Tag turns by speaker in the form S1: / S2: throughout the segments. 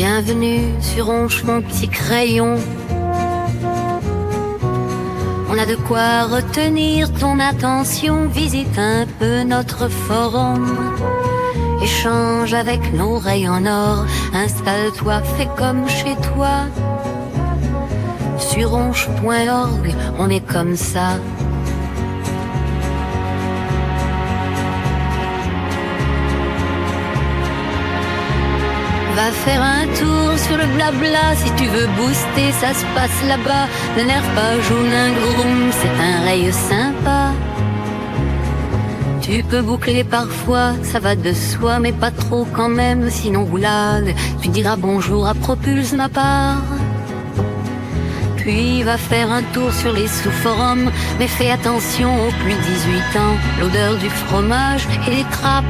S1: Bienvenue sur Onche, mon petit crayon. On a de quoi retenir ton attention. Visite un peu notre forum. Échange avec nos rayons en or. Installe-toi, fais comme chez toi. Sur onche.org, on est comme ça. Va faire un tour sur le blabla. Si tu veux booster, ça se passe là-bas. N'énerve pas, joue un groom, c'est un rail sympa. Tu peux boucler parfois, ça va de soi, mais pas trop quand même, sinon roulade. Tu diras bonjour à Propulse ma part. Puis va faire un tour sur les sous-forums, mais fais attention aux plus 18 ans. L'odeur du fromage et des trappes.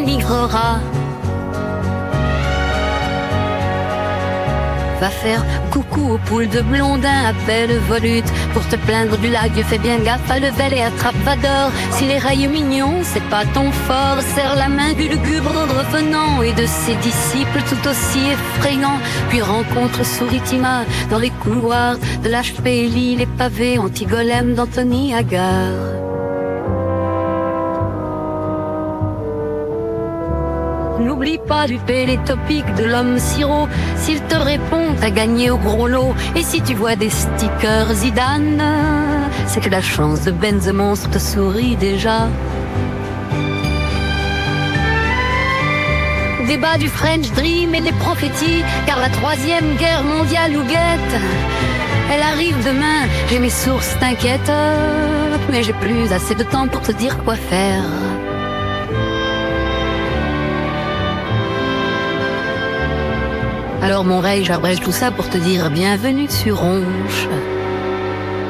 S1: Migrera. Va faire coucou aux poules de Blondin, appelle Volute pour te plaindre du lac. Fais bien gaffe à Level et à Trapvador. Si les rails mignons, c'est pas ton fort, serre la main du lugubre revenant et de ses disciples tout aussi effrayants. Puis rencontre Souritima dans les couloirs de l'HPLI, les pavés anti-golem d'Anthony Agar. N'oublie pas du télétopique de l'homme sirop. S'il te répond, t'as gagné au gros lot. Et si tu vois des stickers Zidane, c'est que la chance de Ben the Monstre te sourit déjà. Débat du French Dream et des prophéties, car la 3e guerre mondiale nous guette. Elle arrive demain, j'ai mes sources, t'inquiète. Mais j'ai plus assez de temps pour te dire quoi faire. Alors mon rey, j'abrège tout ça pour te dire bienvenue sur Onche.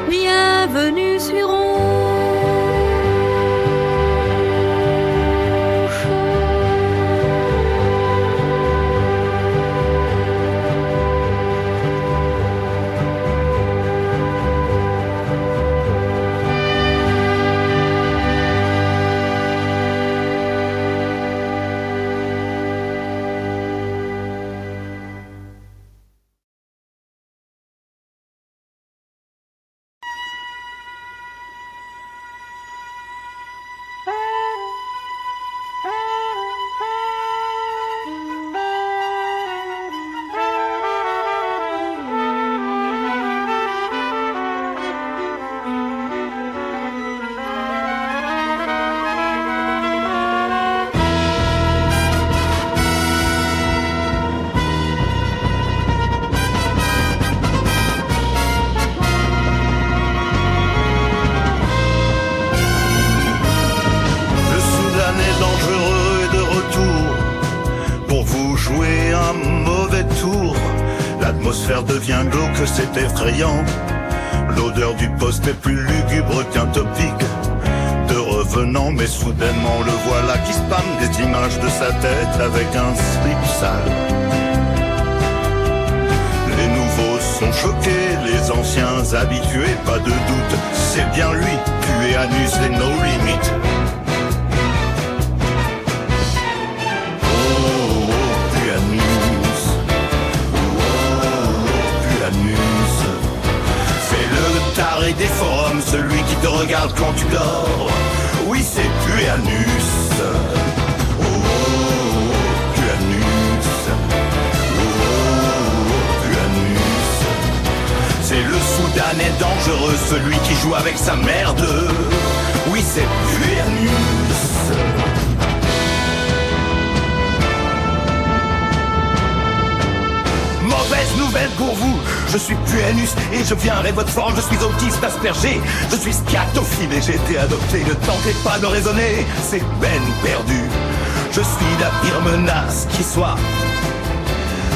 S1: Bienvenue sur Onche.
S2: L'atmosphère devient glauque, c'est effrayant. L'odeur du poste est plus lugubre qu'un topic de revenant, mais soudainement le voilà qui spamme des images de sa tête avec un slip sale. Les nouveaux sont choqués, les anciens habitués, pas de doute, c'est bien lui, Puéanus et No Limit. Et des forums, celui qui te regarde quand tu dors. Oui, c'est Puéanus. Oh, Puéanus. Oh, Puéanus. C'est le Soudanais dangereux, celui qui joue avec sa merde. Oui, c'est Puéanus. Mauvaise nouvelle pour vous, je suis Puéanus et je viendrai votre forme, je suis autiste aspergé, je suis scatophile et j'ai été adopté, ne tentez pas de raisonner, c'est peine perdue. Je suis la pire menace qui soit.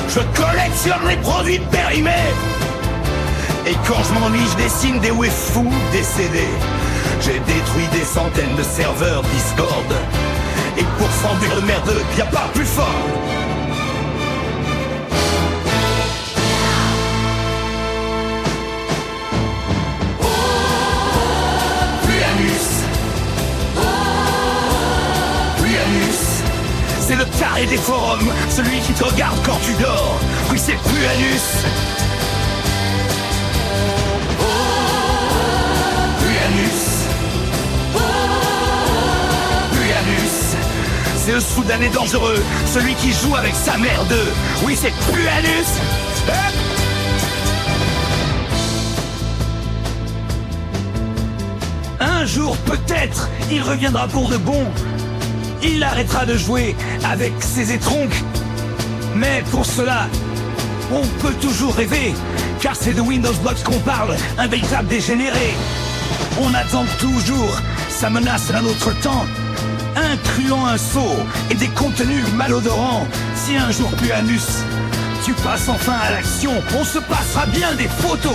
S2: Je collectionne les produits périmés. Et quand je m'ennuie, je dessine des waifus décédés. J'ai détruit des centaines de serveurs Discord. Et pour fendur le merdeux, y a pas plus fort. taré des forums, celui qui te regarde quand tu dors. Oui, c'est Puanus. Puanus, c'est le soudain et dangereux, celui qui joue avec sa mère d'eux. Oui, c'est Puanus. Un jour, peut-être, il reviendra pour de bon. Il arrêtera de jouer avec ses étronques. Mais pour cela, on peut toujours rêver, car c'est de Windows Box qu'on parle, un véritable dégénéré. On attend toujours sa menace d'un autre temps, incluant un sceau et des contenus malodorants. Si un jour Puanus, tu passes enfin à l'action, on se passera bien des photos.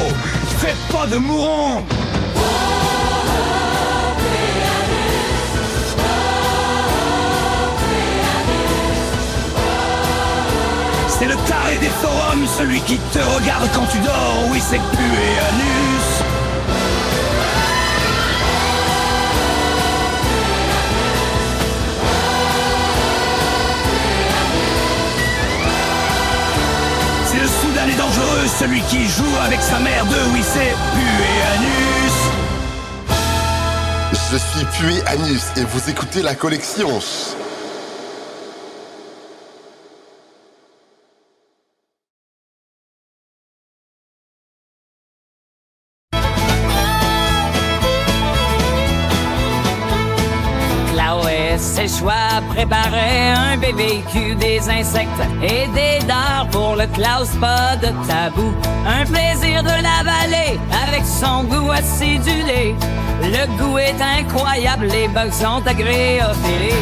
S2: Fais pas de mourants. C'est le taré des forums, celui qui te regarde quand tu dors. Oui, c'est Puanus. C'est le soudain et dangereux, celui qui joue avec sa mère d'eux. Oui, c'est Puanus.
S3: Je suis Puanus et vous écoutez la collection.
S4: C'est le choix, préparer un BBQ, des insectes et des dards pour le Klaus, pas de tabou. Un plaisir de l'avaler avec son goût acidulé. Le goût est incroyable, les bugs sont agréophilés.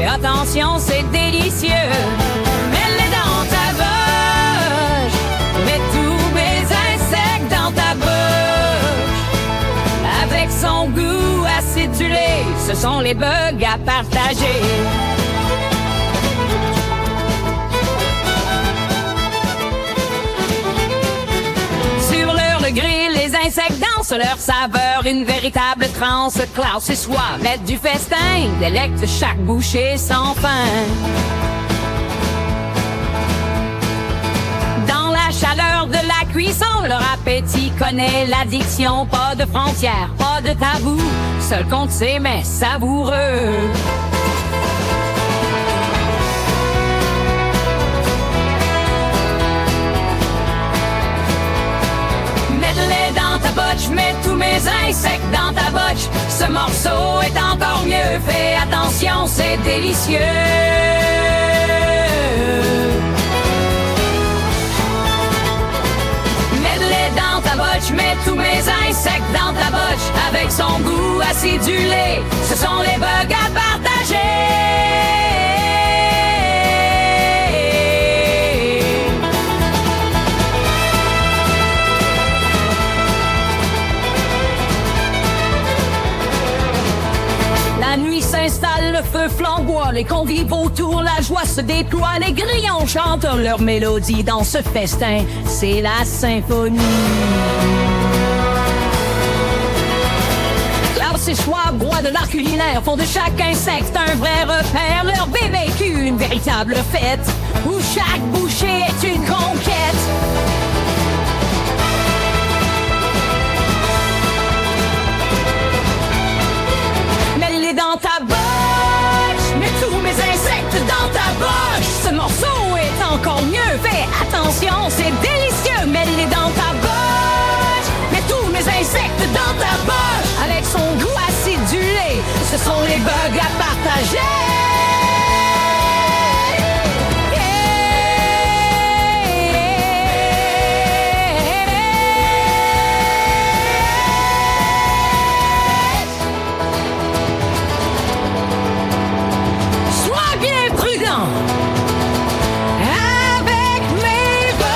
S4: Attention, c'est délicieux. Mets-les dans ta bouche. Mets tous mes insectes dans ta bouche. Avec son goût acidulé, ce sont les bugs à partager. Sur le grill, les insectes dansent leur saveur, une véritable transe. Klaus et soi mettent du festin, délectent chaque bouchée sans fin. Dans la chaleur de la cuisson, leur appétit connaît l'addiction. Pas de frontières, pas de tabou, seul compte c'est mais savoureux. Je mets tous mes insectes dans ta botche. Ce morceau est encore mieux. Fais attention, c'est délicieux. Mets-les dans ta botche. Mets tous mes insectes dans ta botche. Avec son goût acidulé, ce sont les bugs à partager. La nuit s'installe, le feu flamboie, les convives autour, la joie se déploie, les grillons chantent leur mélodie dans ce festin, c'est la symphonie. Klaus et Schwab, rois de l'art culinaire, font de chaque insecte un vrai repère, leur BBQ, une véritable fête, où chaque bouchée est une conquête. Dans ta bouche, mets tous mes insectes dans ta bouche. Ce morceau est encore mieux. Fais attention, c'est délicieux. Mets-les dans ta bouche. Mets tous mes insectes dans ta bouche. Avec son goût acidulé, ce sont les bugs à partager. Avec mes bugs.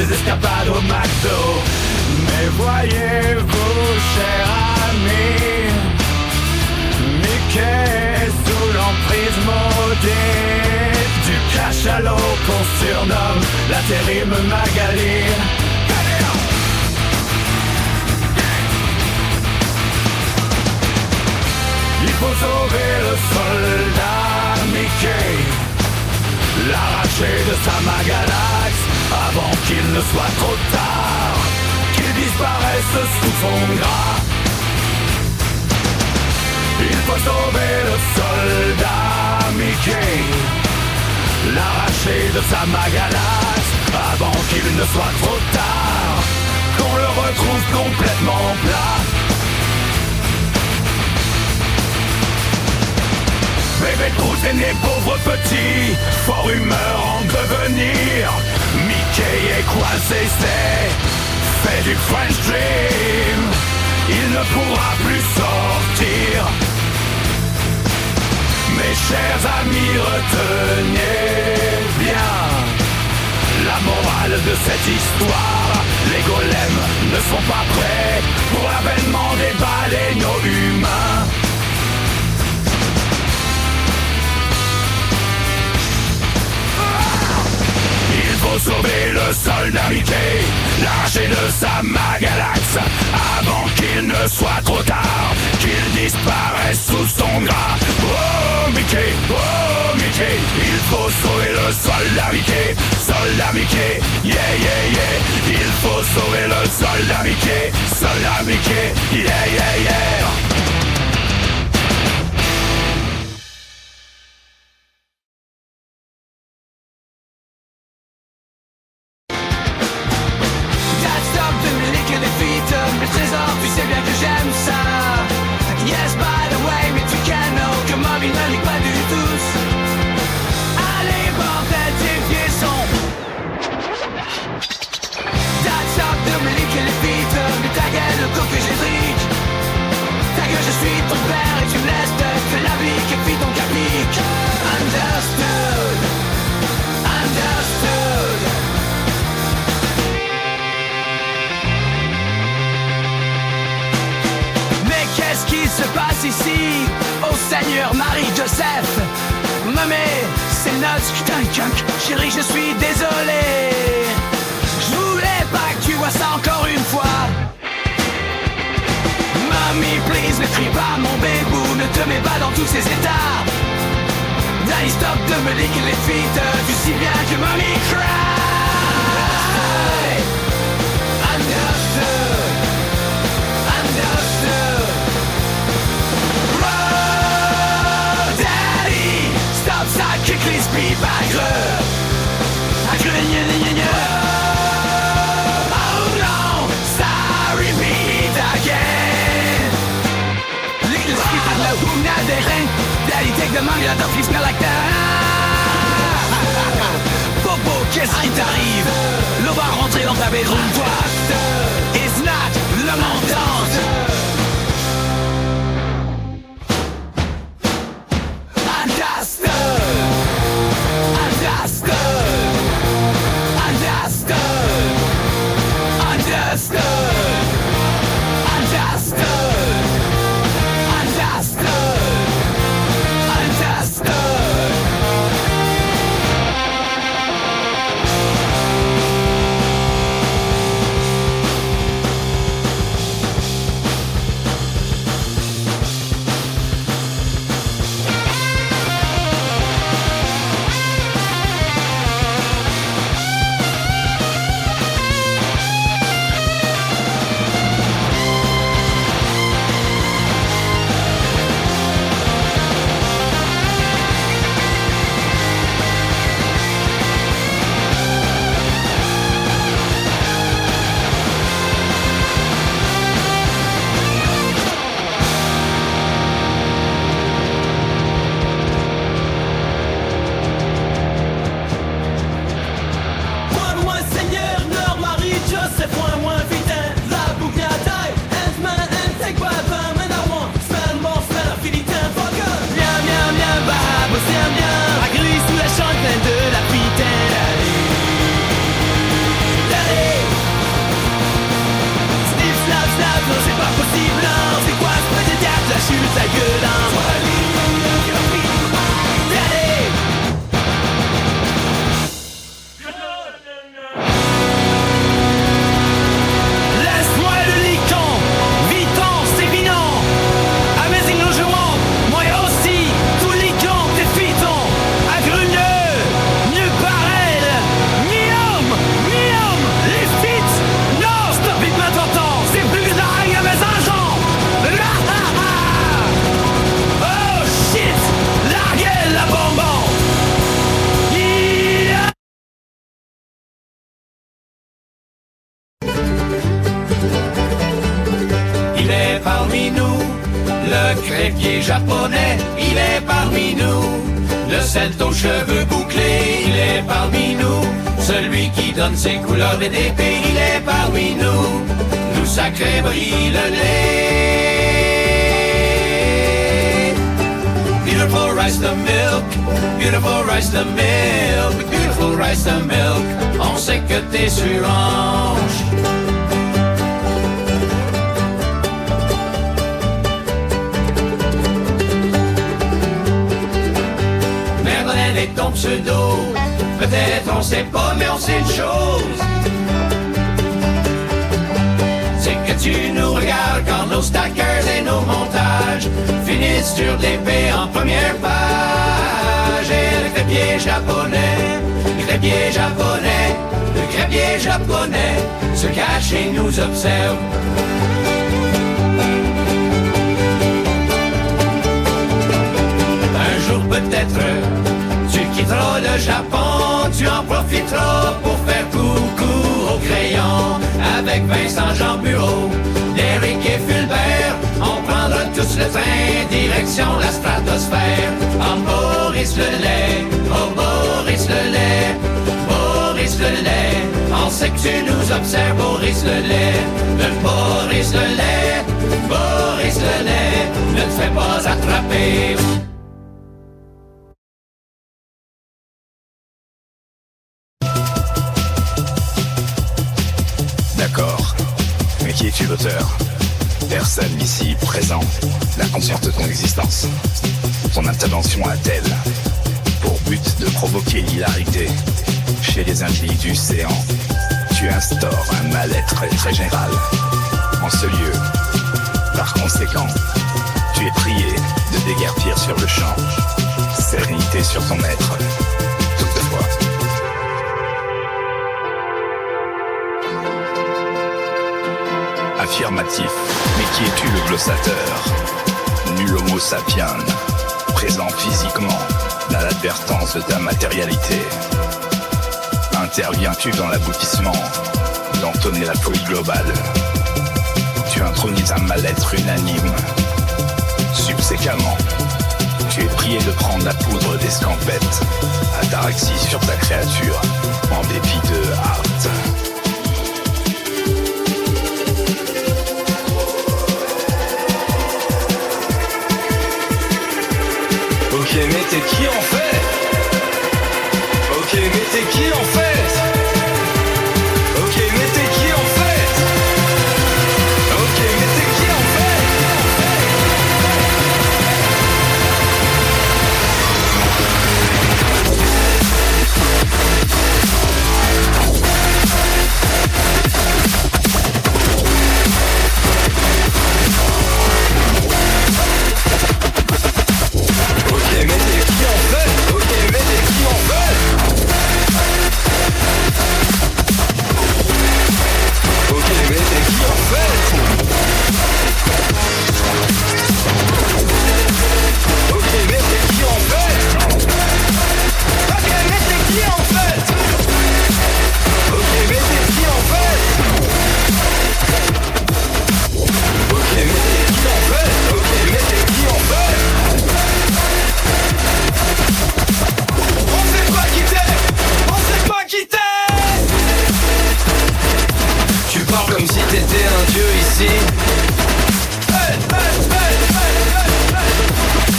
S2: des escapades au McDo. Mais voyez-vous, cher ami, Mickey sous l'emprise maudite du cachalot qu'on surnomme la terrible Magali. Il faut sauver le soldat Mickey, l'arracher de sa magalaxe avant qu'il ne soit trop tard, qu'il disparaisse sous son gras. Il faut sauver le soldat Mickey, l'arracher de sa magalaxe avant qu'il ne soit trop tard, qu'on le retrouve complètement plat. Bébé Groot est né pauvre petit, fort humeur en devenir. Mickey est coincé, c'est fait du French Dream. Il ne pourra plus sortir. Mes chers amis, retenez bien la morale de cette histoire. Les golems ne sont pas prêts pour l'avènement des baleineaux humains. Il faut sauver le soldat Mickey, l'arracher de sa magalaxe avant qu'il ne soit trop tard, qu'il disparaisse sous son gras. Oh Mickey, il faut sauver le soldat Mickey, yeah yeah yeah. Il faut sauver le soldat Mickey, yeah yeah yeah.
S5: Ici, au Seigneur Marie-Joseph, Mamie, c'est notre putain de junk. Chérie, je suis désolé. Je voulais pas que tu vois ça encore une fois. Mamie, please, ne crie pas mon bébou, ne te mets pas dans tous ces états. Daddy, stop de me liquer les feet, tu sais bien que mamie cry. Understood, understood. Ça kick les speed agreux. Oh no, ça repeat again. Little speed at the womb, now they ring. Daddy take the money, let the flea smell like that. Popo, qu'est-ce qui t'arrive? L'eau va rentrer dans ta bedroom, toi. It's not le montant. Le crêpier japonais, il est parmi nous. Le celte aux cheveux bouclés, il est parmi nous. Celui qui donne ses couleurs et d'épée, il est parmi nous. Nous sacrés brille le lait. Beautiful rice the milk, beautiful rice the milk, beautiful rice the milk. On sait que t'es sur hanche. Merlin est ton pseudo. Peut-être on sait pas, mais on sait une chose. C'est que tu nous regardes quand nos stackers et nos montages finissent sur l'épée en première page. Et le crêpier japonais, le crêpier japonais, le crêpier japonais se cache et nous observe. Un jour peut-être tu quitteras le Japon, tu en profiteras pour faire coucou au crayon. Avec Vincent Jean Bureau, Derrick et Fulbert, on prendra tous le train, direction la stratosphère. En Boris le lait, oh Boris le lait, Boris le lait. On sait que tu nous observes, Boris le lait, Boris le lait, Boris le lait. Ne te fais pas attraper.
S6: D'accord. Mais qui es-tu l'auteur? Personne ici présent n'a conscience de ton existence. Ton intervention a-t-elle pour but de provoquer l'hilarité chez les individus séants? Tu instaures un mal-être très général en ce lieu. Par conséquent, tu es prié de déguerpir sur le champ. Sérénité sur ton maître. Toutefois. Affirmatif. Mais qui es-tu le glossateur? Nul homo sapiens, présent physiquement dans l'advertence de ta matérialité. Interviens-tu dans l'aboutissement d'entonner la folie globale? Tu intronises un mal-être unanime. Subséquemment, tu es prié de prendre la poudre d'escampette ataraxie sur ta créature en dépit de hâte.
S7: Ok, mais t'es qui en fait? Ok, mais t'es qui en fait? Ok, mais t'es qui en fait? Ok, mais t'es qui en fait?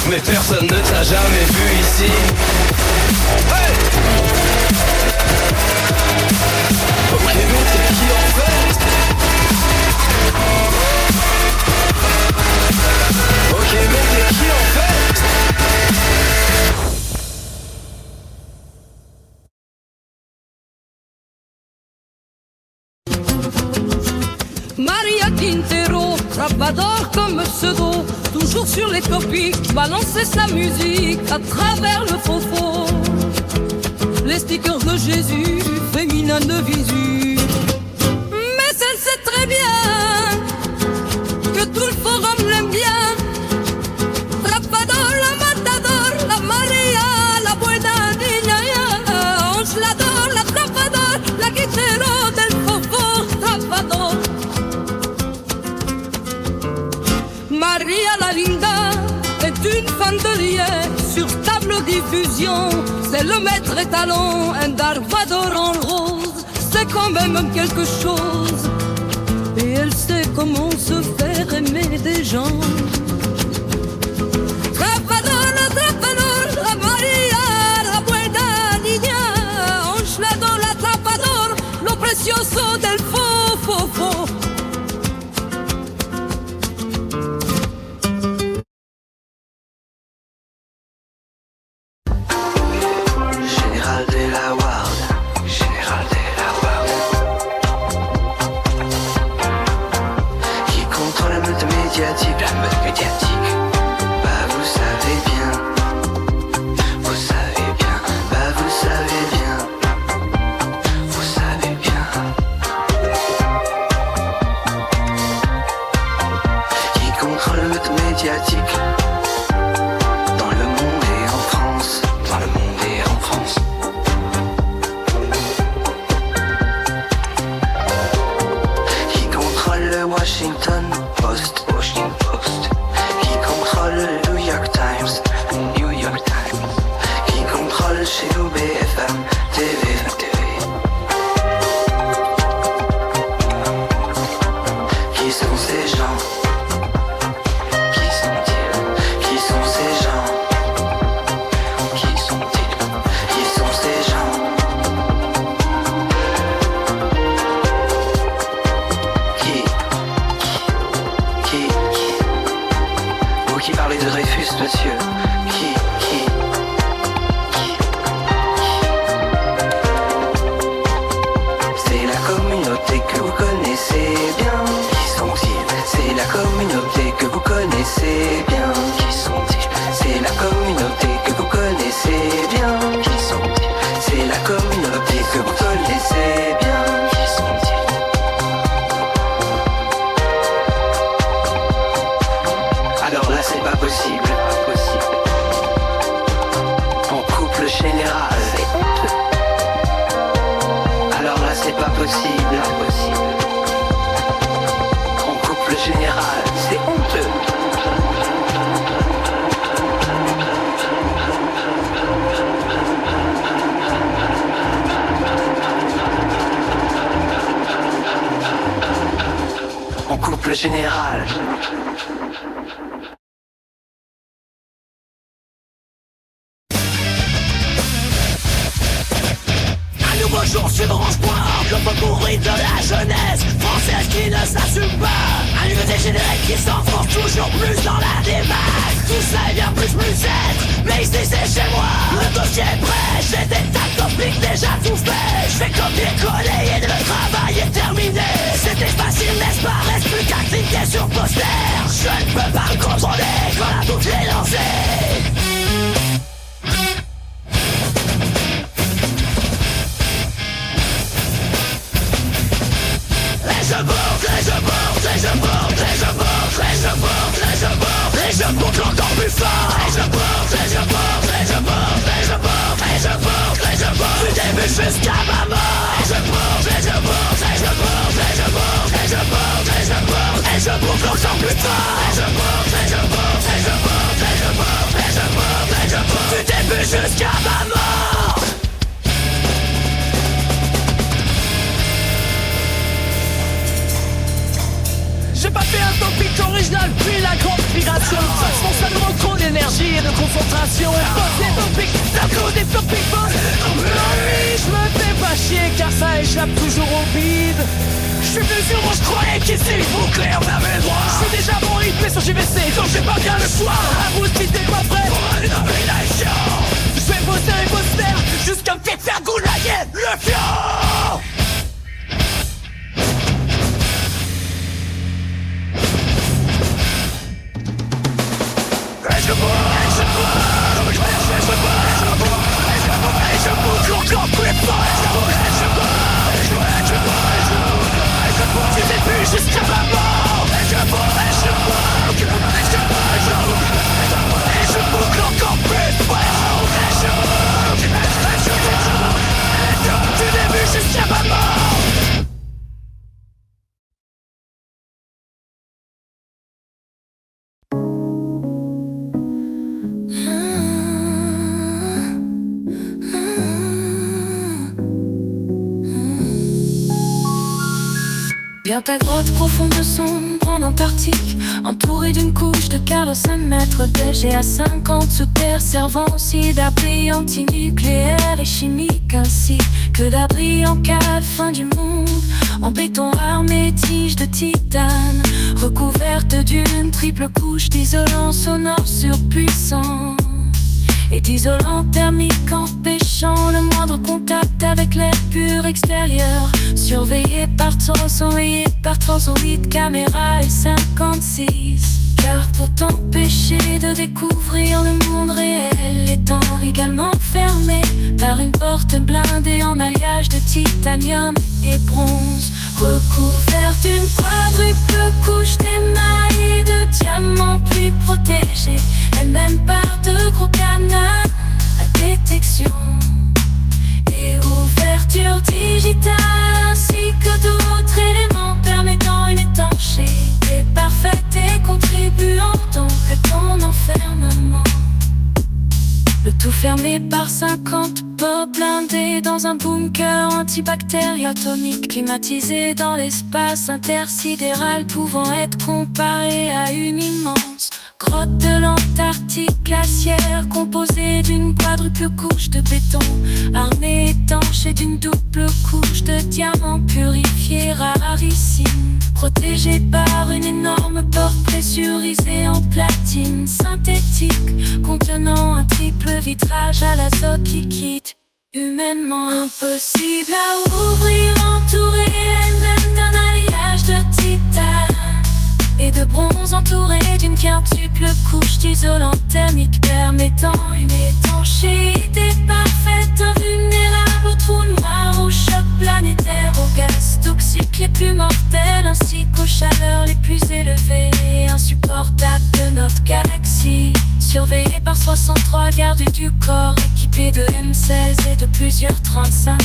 S7: Mais personne ne t'a jamais vu ici. Hey! Ok, mais t'es qui en fait? Ok, mais t'es qui en fait?
S8: Maria Quintero, Travador comme pseudo, toujours sur les topics, balancer sa musique à travers le faux-faux. Les stickers de Jésus, féminin de visu. Mais elle sait très bien que tout le forum l'aime bien. Travador, la matador, la Maria, la buena niña, Ange l'adore, la Travador, la Quintero del faux-faux, Travador. Maria la linda est une fan de lier sur table diffusion. C'est le maître étalon, un Darvador en rose. C'est quand même quelque chose. Et elle sait comment se faire aimer des gens. Trapador, trapador, la Maria, la buena niña. Angelador, la trapador, lo precioso del fofo.
S9: Général de la Ward, général de la Ward, qui contrôle la meute médiatique, la meute médiatique. Bah vous savez bien, vous savez bien, bah vous savez bien, vous savez bien. Qui contrôle la meute médiatique dans le monde et en France, dans le monde et en France. Qui contrôle le Washington Post, Washington Post. Qui contrôle le New York Times, New York Times. Qui contrôle chez nous BFM TV, TV. Qui sont ces gens? Qui sont-ils? Qui sont ces gens? Qui sont-ils? Qui sont ces gens? Qui Vous qui parlez de Dreyfus, monsieur. Qui C'est la communauté que vous connaissez bien. Qui sont-ils? C'est la communauté que vous connaissez bien. Qui sont-ils? C'est la communauté que vous connaissez bien. Qui sont-ils? C'est la communauté que vous connaissez bien. Qui sont-ils? Alors là c'est pas possible, pas possible. On coupe le général. Alors là c'est pas possible, pas possible. On coupe le général, c'est honteux. On coupe le général.
S5: Un nouveau jour sur Orange.org, le faux pourri de la jeunesse française qui ne s'assume pas. Un nouveau dégénéré qui s'enfonce toujours plus dans la démarche. Tout ça est bien plus être, mais ici c'est chez moi. Le dossier est prêt, j'ai des tas de topics déjà tout fait. Je vais copier-coller et le travail est terminé. C'était facile n'est-ce pas, reste plus qu'à cliquer sur poster. Je ne peux pas le contrôler quand la boucle est lancée. Et je monte encore plus fort. Et je porte du début jusqu'à ma mort. Et je monte encore plus fort. Du début jusqu'à ma mort. J'ai pas fait un topic original puis la grande migration. De toute façon ça demande trop d'énergie et de concentration. Boss les topics, ça cause des topics boss. L'ennui, je me fais pas chier car ça échappe toujours au bide. Je suis venu sur moi, je croyais qu'ici bouclé on avait le droit. Je suis déjà bon rythme sur JVC donc j'ai pas bien le choix. À vous si t'es pas prêt pour une nomination. Je vais bosser et bosser jusqu'à me faire goulailler le fion. Je boucle encore plus fort. Du début jusqu'à ma mort. Et je boucle encore plus fort. Du début jusqu'à ma mort.
S8: Regarde ta grotte profonde sombre en Antarctique, entourée d'une couche de 45 mètres de GA50 sous terre, servant aussi d'abri antinucléaire et chimique, ainsi que d'abri en cas de fin du monde. En béton armé, tiges de titane, recouverte d'une triple couche d'isolant sonore surpuissant et d'isolant thermique empêchant le moindre contact avec l'air pur extérieur. Surveillé par 308 caméras L56. Car pour t'empêcher de découvrir le monde réel, étant également fermé par une porte blindée en alliage de titanium et bronze, recouverte d'une quadruple couche d'émail de diamants plus protégés, elle-même par de gros canards à détection et ouverture digitale, ainsi que d'autres éléments permettant une étanchéité parfaite et contribuant donc à ton enfermement. Le tout fermé par 50 portes blindées dans un bunker antibactérien atomique, climatisé dans l'espace intersidéral, pouvant être comparé à une immense grotte de l'Antarctique glaciaire, composée d'une quadruple couche de béton armée étanche et d'une double couche de diamants purifiés rarissimes, protégée par une énorme porte pressurisée en platine synthétique, contenant un triple vitrage à l'azote liquide, humainement impossible à ouvrir, entourée elle-même d'un alliage de titane et de bronze, entourée d'une quintuple couche d'isolant thermique permettant une étanchéité parfaite, invulnérable aux trous noirs, aux chocs planétaires, aux gaz toxiques les plus mortels, ainsi qu'aux chaleurs les plus élevées et insupportables de notre galaxie. Surveillée par 63 gardes du corps, équipés de M16 et de plusieurs 35-7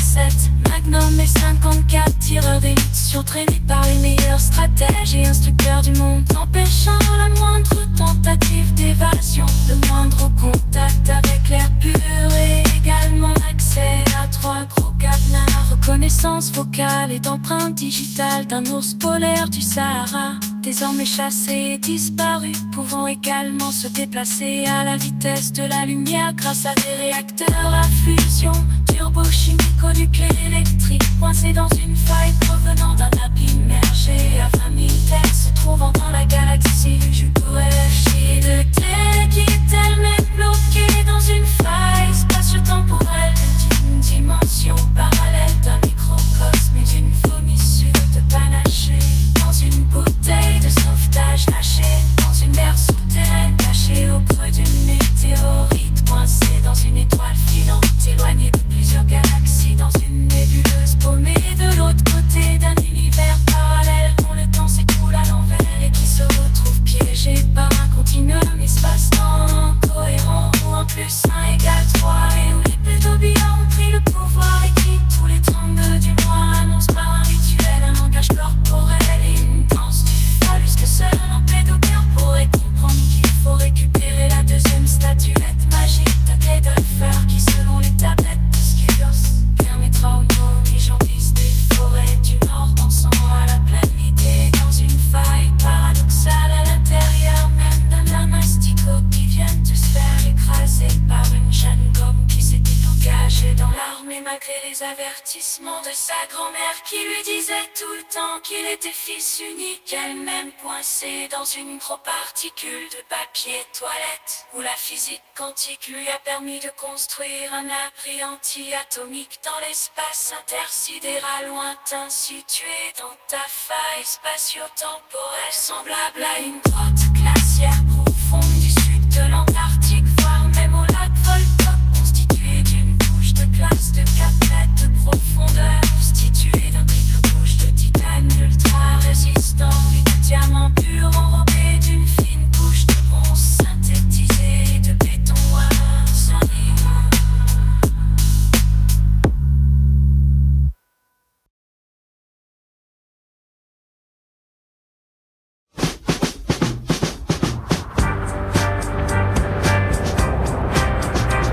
S8: Magnum et 54 tireurs d'élite, surtraînés par les meilleurs stratèges et instructeurs du monde, empêchant la moindre tentative d'évasion, le moindre contact avec l'air pur et également accès à 3 gros cadenas, reconnaissance vocale et d'empreinte digitale d'un ours polaire du Sahara, désormais chassé et disparu, pouvant également se déplacer à la vitesse de la lumière grâce à des réacteurs à fusion turbochimico-nucléaire électrique, coincés dans une faille provenant d'un abîme immergé à 20 000 terres se trouvant dans la galaxie. Je pourrais chier de terre qui est elle-même bloquée dans une faille spatio-temporelle d'une dimension parallèle d'un microcosme et d'une vomissure de panaché, dans une bouteille de sauvetage lâchée dans une mer souterraine, cachée au creux d'une météorite, coincée dans une étoile filante, éloignée de plusieurs galaxies, dans une nébuleuse paumée de l'autre côté d'un univers parallèle dont le temps s'écoule à l'envers et qui se retrouve piégé par un continuum espace-temps cohérent où 1 plus 1 égale 3 et où les plutobillons ont pris le pouvoir et qui tous les 32 du mois annoncent par un rituel un langage corporel et une danse du phallus que seul un pédopère pourrait comprendre, qu'il faut récupérer la deuxième statuette magique de Gledolfer qui selon les tablettes de Skyros permettra aux non-mijantistes des forêts du Nord dansant à la pleine idée dans une faille paradoxale à l'intérieur même d'un anastico qui vient de se faire écraser par une jeune gomme qui s'était engagée dans l'armée malgré les avertissements de sa grand-mère qui lui disait tout le temps qu'il était fils unique, elle-même coincée dans une microparticule de papier toilette où la physique quantique lui a permis de construire un abri anti-atomique dans l'espace intersidéral lointain situé dans ta faille spatio-temporelle semblable à une grotte glaciaire profonde du sud de l'Antarctique, voire même au lac Volta, constitué d'une couche de glace de 4 mètres de profondeur, constituée d'un triple couche de titane ultra résistant et de diamants purs enrobés d'une fine couche de bronze synthétisé et de béton arsenisé.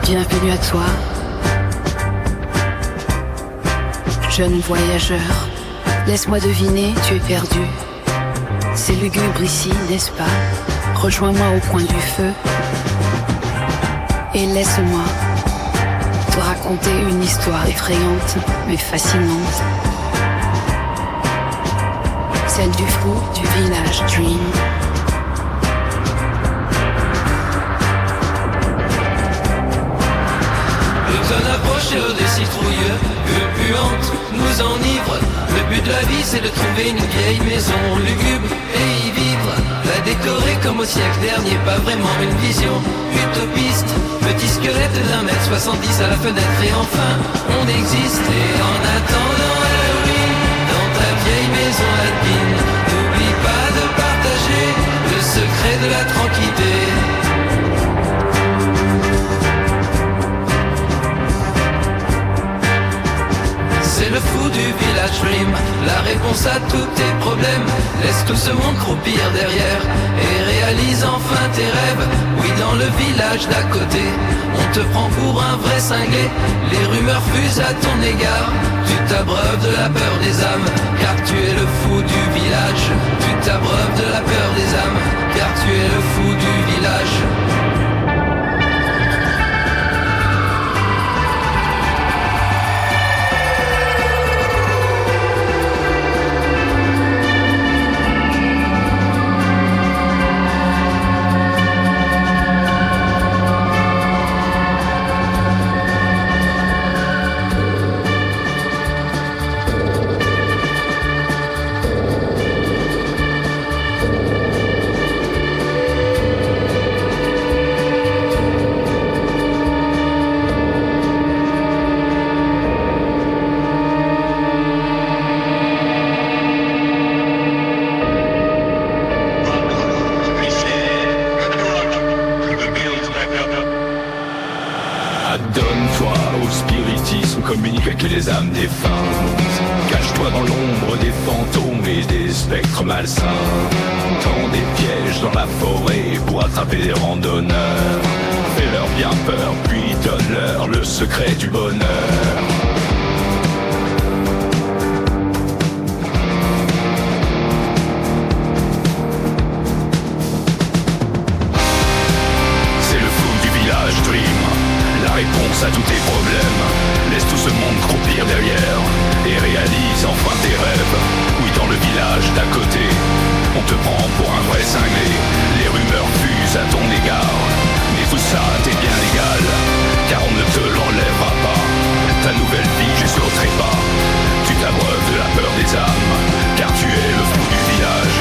S1: Bienvenue à toi, jeune voyageur Laisse-moi deviner, tu es perdu. C'est lugubre ici, n'est-ce pas? Rejoins-moi au coin du feu et laisse-moi te raconter une histoire effrayante mais fascinante. Celle du fou du village Dream.
S5: L'automne approche et l'eau des citrouilles puante nous enivre. Le but de la vie c'est de trouver une vieille maison lugubre et y vivre. La décorer comme au siècle dernier, pas vraiment une vision utopiste. Petit squelette d'1m70 à la fenêtre et enfin on existe. Et en attendant Halloween, dans ta vieille maison alpine, n'oublie pas de partager le secret de la tranquillité. C'est le fou du village Dream, la réponse à tous tes problèmes. Laisse tout ce monde croupir derrière et réalise enfin tes rêves. Oui, dans le village d'à côté, on te prend pour un vrai cinglé. Les rumeurs fusent à ton égard, tu t'abreuves de la peur des âmes, car tu es le fou du village. Tu t'abreuves de la peur des âmes, car tu es le fou du village.
S6: Communique avec les âmes défuntes. Cache-toi dans l'ombre des fantômes et des spectres malsains. Tends des pièges dans la forêt pour attraper des randonneurs. Fais-leur bien peur, puis donne-leur le secret du bonheur. C'est le fou du village Dream, la réponse à tous tes problèmes. Laisse tout ce monde croupir derrière et réalise enfin tes rêves. Oui, dans le village d'à côté, on te prend pour un vrai cinglé. Les rumeurs fusent à ton égard, mais tout ça t'est bien légal, car on ne te l'enlèvera pas. Ta nouvelle vie, je sauterai pas. Tu t'abreuves de la peur des âmes, car tu es le fou du village.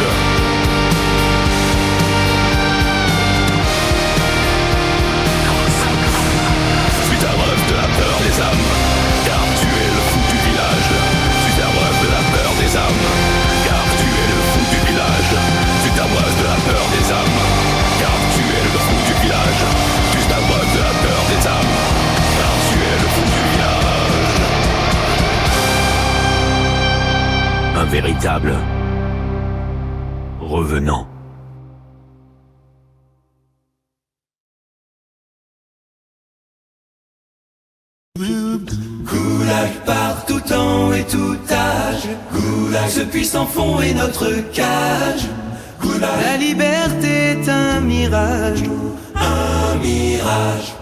S6: Tu t'abreuves de la peur des âmes, car tu es le fou du village. Tu t'abreuves de la peur des âmes, car tu es le fou du village. Tu t'abreuves de la peur des âmes, car tu es le fou du village. Tu t'abreuves de la peur des âmes, car tu es le fou du village. Un véritable revenant.
S5: Goulag par tout temps et tout âge. Goulag, ce puissant fond est notre cage. Goulag, la liberté est un mirage. Un mirage.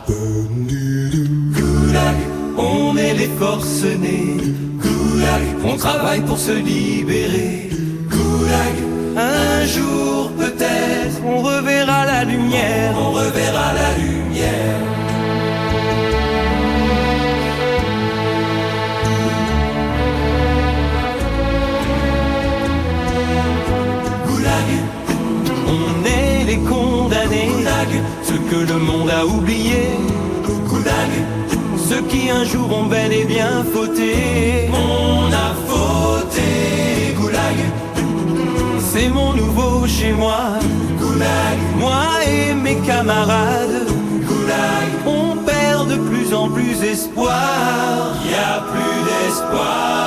S5: Goulag, on est les forcenés. Goulag, on travaille pour se libérer. Goulag, un jour peut-être on reverra la lumière. On reverra la lumière. On est les condamnés, Goulag, ceux que le monde a oubliés, Goulag, ceux qui un jour ont bel et bien fauté. On a fauté, Goulag, c'est mon nouveau chez moi, Goulag. Moi et mes camarades, Goulag, on perd de plus en plus espoir. Y a plus d'espoir.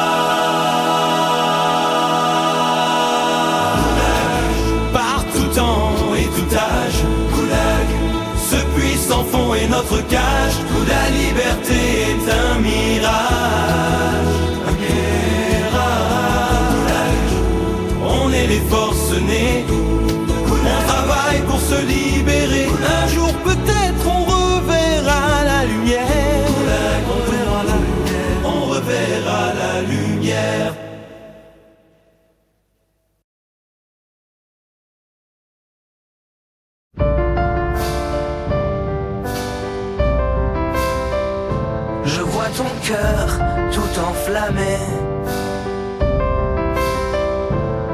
S5: Sans fond est notre cage, où la liberté est un mirage. Un mirage.
S9: cœur tout enflammé.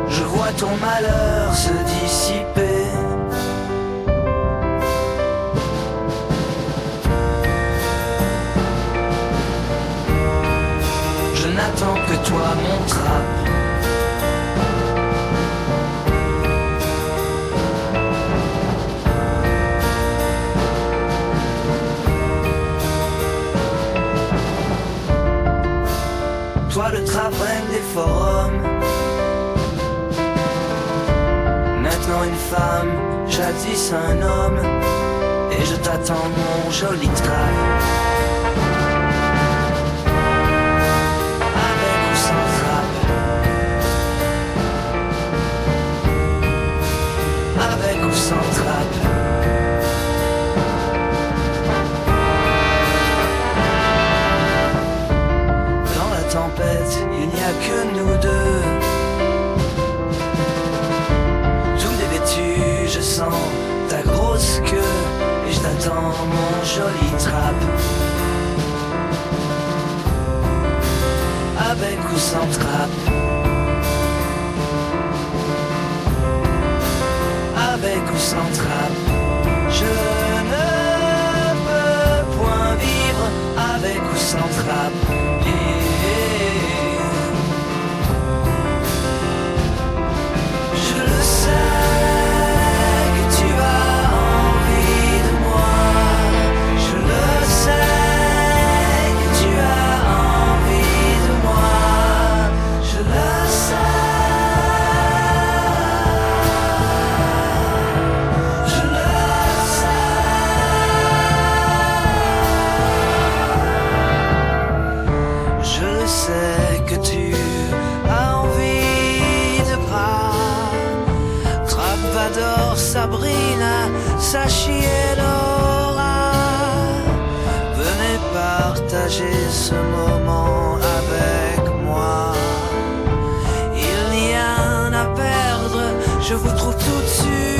S9: Je vois ton malheur se dissiper. Je n'attends que toi, mon trappe. Toi le trappe-reine des forums. Maintenant une femme, jadis un homme. Et je t'attends mon joli trap. Avec ou sans trappe. Avec ou sans trappe. Il n'y a que nous deux. Tout dévêtu, je sens ta grosse queue. Et je t'attends mon joli trap. Avec ou sans trap. Avec ou sans trap. Je ne peux point vivre avec ou sans trap. Sabrina, Sachi et Laura, venez partager ce moment avec moi. Il n'y a rien à perdre, je vous trouve tout de suite.